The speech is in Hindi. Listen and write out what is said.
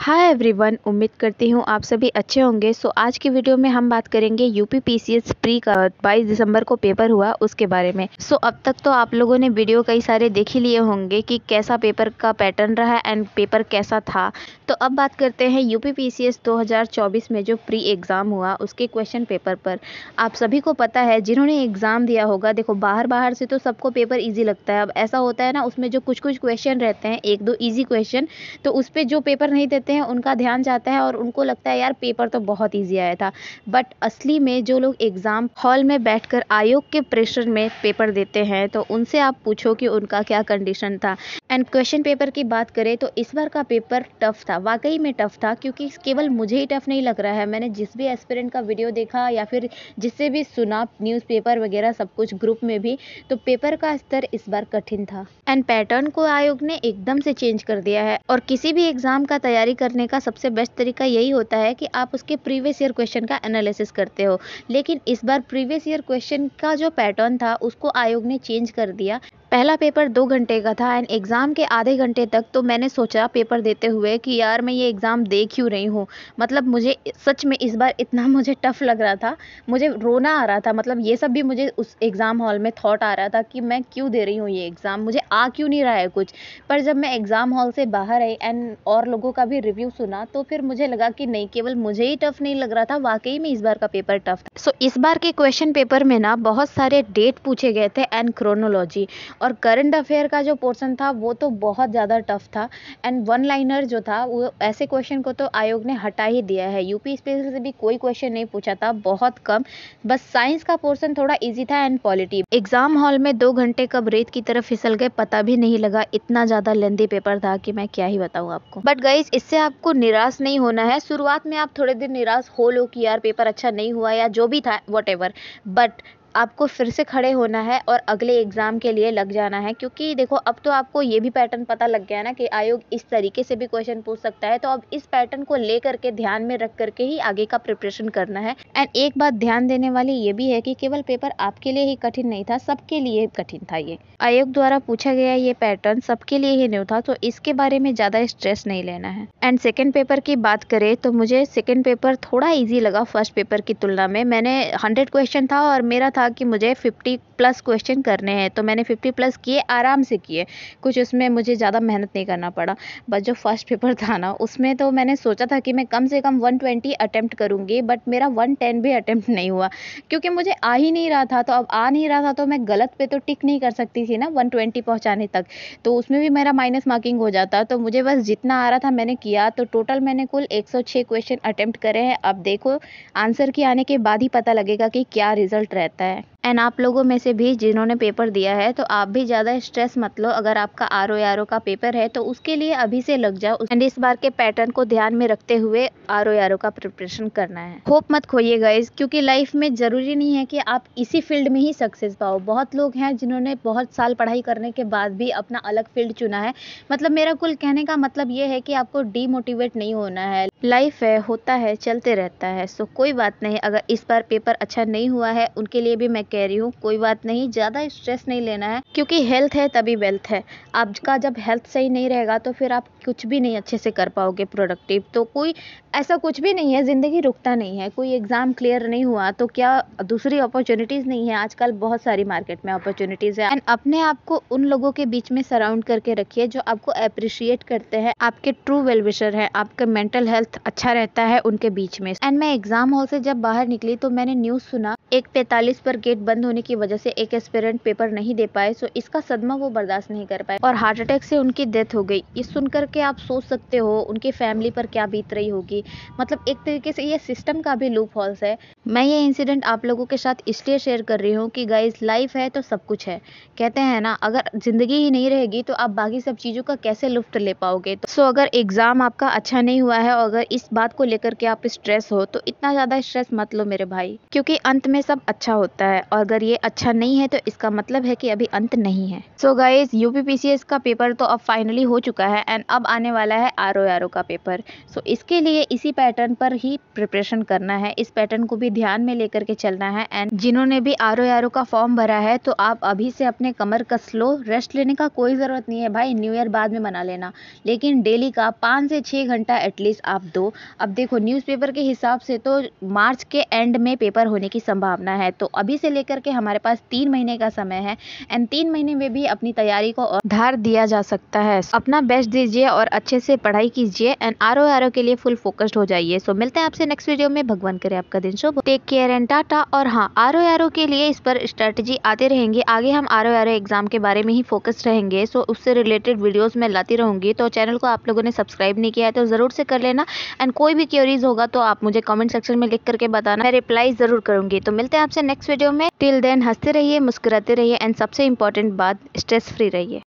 हाय एवरीवन, उम्मीद करती हूँ आप सभी अच्छे होंगे। आज की वीडियो में हम बात करेंगे यूपी पीसीएस प्री का 22 दिसंबर को पेपर हुआ उसके बारे में। अब तक तो आप लोगों ने वीडियो कई सारे देख ही लिए होंगे कि कैसा पेपर का पैटर्न रहा एंड पेपर कैसा था। तो अब बात करते हैं यूपी पीसीएस 2024 में जो प्री एग्ज़ाम हुआ उसके क्वेश्चन पेपर पर। आप सभी को पता है जिन्होंने एग्ज़ाम दिया होगा, देखो बाहर से तो सबको पेपर ईजी लगता है। अब ऐसा होता है ना, उसमें जो कुछ क्वेश्चन रहते हैं, एक दो ईजी क्वेश्चन, तो उस पर जो पेपर नहीं देते हैं उनका ध्यान जाता है और उनको लगता है यार पेपर तो बहुत इजी आया था। बट असली में जो लोग एग्जाम हॉल में बैठकर आयोग के प्रेशर में पेपर देते हैं तो उनसे आप पूछो कि उनका क्या कंडीशन था। एंड क्वेश्चन पेपर की बात करें तो इस बार का पेपर टफ था, वाकई में टफ था, क्योंकि केवल मुझे ही टफ नहीं लग रहा है। मैंने जिस भी एस्पिरेंट का वीडियो देखा या फिर जिससे भी सुना, न्यूज़पेपर वगैरह सब कुछ ग्रुप में भी, तो पेपर का स्तर इस बार कठिन था। एंड पैटर्न को आयोग ने एकदम से चेंज कर दिया है। और किसी भी एग्जाम का तैयारी करने का सबसे बेस्ट तरीका यही होता है कि आप उसके प्रीवियस ईयर क्वेश्चन का एनालिसिस करते हो। लेकिन इस बार प्रीवियस ईयर क्वेश्चन का जो पैटर्न था उसको आयोग ने चेंज कर दिया। पहला पेपर 2 घंटे का था एंड एग्ज़ाम के आधे घंटे तक तो मैंने सोचा पेपर देते हुए कि यार मैं ये एग्ज़ाम दे क्यों रही हूँ। मतलब मुझे सच में इस बार इतना मुझे टफ लग रहा था, मुझे रोना आ रहा था। मतलब ये सब भी मुझे उस एग्ज़ाम हॉल में थॉट आ रहा था कि मैं क्यों दे रही हूँ ये एग्ज़ाम, मुझे आ क्यों नहीं रहा है कुछ। पर जब मैं एग्ज़ाम हॉल से बाहर आई एंड और लोगों का भी रिव्यू सुना तो फिर मुझे लगा कि नहीं, केवल मुझे ही टफ नहीं लग रहा था, वाकई में इस बार का पेपर टफ था। इस बार के क्वेश्चन पेपर में ना बहुत सारे डेट पूछे गए थे एंड क्रोनोलॉजी, और करंट अफेयर का जो पोर्शन था वो तो बहुत ज़्यादा टफ था। एंड वन लाइनर जो था वो ऐसे क्वेश्चन को तो आयोग ने हटा ही दिया है। यूपी स्पेशल से भी कोई क्वेश्चन नहीं पूछा था, बहुत कम। बस साइंस का पोर्शन थोड़ा इजी था एंड पॉलिटी। एग्जाम हॉल में 2 घंटे कब रेत की तरफ फिसल गए पता भी नहीं लगा। इतना ज़्यादा लेंदी पेपर था कि मैं क्या ही बताऊँ आपको। बट गाइज, इससे आपको निराश नहीं होना है। शुरुआत में आप थोड़े दिन निराश हो लो कि यार पेपर अच्छा नहीं हुआ या जो भी था व्हाटएवर, बट आपको फिर से खड़े होना है और अगले एग्जाम के लिए लग जाना है। क्योंकि देखो, अब तो आपको ये भी पैटर्न पता लग गया ना कि आयोग इस तरीके से भी क्वेश्चन पूछ सकता है। तो अब इस पैटर्न को लेकर के ध्यान में रख करके ही आगे का प्रिपरेशन करना है। एंड एक बात ध्यान देने वाली ये भी है कि केवल पेपर आपके लिए ही कठिन नहीं था, सबके लिए कठिन था। ये आयोग द्वारा पूछा गया ये पैटर्न सबके लिए ही न्यू था, तो इसके बारे में ज्यादा स्ट्रेस नहीं लेना है। एंड सेकेंड पेपर की बात करें तो मुझे सेकेंड पेपर थोड़ा ईजी लगा फर्स्ट पेपर की तुलना में। मैंने 100 क्वेश्चन था और मेरा था कि मुझे 50 प्लस क्वेश्चन करने हैं, तो मैंने 50 प्लस किए, आराम से किए, कुछ उसमें मुझे ज़्यादा मेहनत नहीं करना पड़ा। बट जो फर्स्ट पेपर था ना, उसमें तो मैंने सोचा था कि मैं कम से कम 120 अटेम्प्ट करूँगी, बट मेरा 110 भी अटेम्प्ट नहीं हुआ, क्योंकि मुझे आ ही नहीं रहा था। तो अब आ नहीं रहा था तो मैं गलत पे तो टिक नहीं कर सकती थी ना 120 पहुँचाने तक, तो उसमें भी मेरा माइनस मार्किंग हो जाता। तो मुझे बस जितना आ रहा था मैंने किया। तो टोटल मैंने कुल 106 क्वेश्चन अटेम्प्ट करे हैं। अब देखो, आंसर की आने के बाद ही पता लगेगा कि क्या रिजल्ट रहता है। एंड आप लोगों में से भी जिन्होंने पेपर दिया है तो आप भी ज़्यादा स्ट्रेस मत लो। अगर आपका आरओ का पेपर है तो उसके लिए अभी से लग जाओ एंड इस बार के पैटर्न को ध्यान में रखते हुए आरओ का प्रिपरेशन करना है। होप मत खोइए गाइस, क्योंकि लाइफ में ज़रूरी नहीं है कि आप इसी फील्ड में ही सक्सेस पाओ। बहुत लोग हैं जिन्होंने बहुत साल पढ़ाई करने के बाद भी अपना अलग फील्ड चुना है। मतलब मेरा कुल कहने का मतलब ये है कि आपको डीमोटिवेट नहीं होना है। लाइफ है, होता है, चलते रहता है। कोई बात नहीं, अगर इस बार पेपर अच्छा नहीं हुआ है उनके लिए भी मैं कह रही हूँ कोई बात नहीं, ज़्यादा स्ट्रेस नहीं लेना है, क्योंकि हेल्थ है तभी वेल्थ है। आपका जब हेल्थ सही नहीं रहेगा तो फिर आप कुछ भी नहीं अच्छे से कर पाओगे प्रोडक्टिव। तो कोई ऐसा कुछ भी नहीं है, ज़िंदगी रुकता नहीं है। कोई एग्ज़ाम क्लियर नहीं हुआ तो क्या दूसरी अपॉर्चुनिटीज़ नहीं है? आजकल बहुत सारी मार्केट में अपॉर्चुनिटीज़ है। एंड अपने आप को उन लोगों के बीच में सराउंड करके रखिए जो आपको अप्रिशिएट करते हैं, आपके ट्रू वेल विशर है, आपका मेंटल हेल्थ अच्छा रहता है उनके बीच में। एंड मैं एग्जाम हॉल से जब बाहर निकली तो मैंने न्यूज़ सुना 1:45 पर गेट बंद होने की वजह से एक एस्पिरेंट पेपर नहीं दे पाए। इसका सदमा वो बर्दाश्त नहीं कर पाए और हार्ट अटैक से उनकी डेथ हो गई। ये सुनकर के आप सोच सकते हो उनकी फैमिली पर क्या बीत रही होगी। मतलब एक तरीके से ये सिस्टम का भी लूप हॉल्स है। मैं ये इंसिडेंट आप लोगों के साथ इसलिए शेयर कर रही हूँ कि गाइस, लाइफ है तो सब कुछ है। कहते हैं ना, अगर जिंदगी ही नहीं रहेगी तो आप बाकी सब चीज़ों का कैसे लुत्फ ले पाओगे। तो अगर एग्जाम आपका अच्छा नहीं हुआ है और अगर अगर इस बात को लेकर के आप स्ट्रेस हो तो इतना ज़्यादा स्ट्रेस मत लो मेरे भाई, क्योंकि अंत में सब अच्छा होता है और अगर ये अच्छा नहीं है तो इसका मतलब है कि अभी अंत नहीं है। सो गाइस, यूपीपीसीएस का पेपर तो अब फाइनली हो चुका है एंड अब आने वाला है आरओ का पेपर। सो इसके लिए इसी पैटर्न पर ही प्रिपरेशन करना है, इस पैटर्न को भी ध्यान में लेकर के चलना है। एंड जिन्होंने भी आरओ का फॉर्म भरा है तो आप अभी से अपने कमर कस लो, रेस्ट लेने का कोई ज़रूरत नहीं है भाई, न्यू ईयर बाद में मना लेना, लेकिन डेली का 5 से 6 घंटा एटलीस्ट आप दो। अब देखो न्यूज़पेपर के हिसाब से तो मार्च के एंड में पेपर होने की संभावना है, तो अभी से लेकर के हमारे पास 3 महीने का समय है एंड 3 महीने में भी अपनी तैयारी को और धार दिया जा सकता है। अपना बेस्ट दीजिए और अच्छे से पढ़ाई कीजिए एंड आरओ के लिए फुल फोकस्ड हो जाइए। सो मिलते हैं आपसे नेक्स्ट वीडियो में। भगवान करे आपका दिन शुभ, टेक केयर एंड टाटा। और हाँ, आरओ के लिए इस पर स्ट्रेटजी आते रहेंगे आगे, हम आरओ एग्जाम के बारे में ही फोकस रहेंगे। सो उससे रिलेटेड वीडियोस मैं लाती रहूंगी, तो चैनल को आप लोगों ने सब्सक्राइब नहीं किया है तो जरूर से कर लेना एंड कोई भी क्वेरीज होगा तो आप मुझे कमेंट सेक्शन में लिख करके बताना, मैं रिप्लाई जरूर करूंगी। तो मिलते हैं आपसे नेक्स्ट वीडियो में। टिल देन हंसते रहिए, मुस्कुराते रहिए एंड सबसे इंपॉर्टेंट बात, स्ट्रेस फ्री रहिए।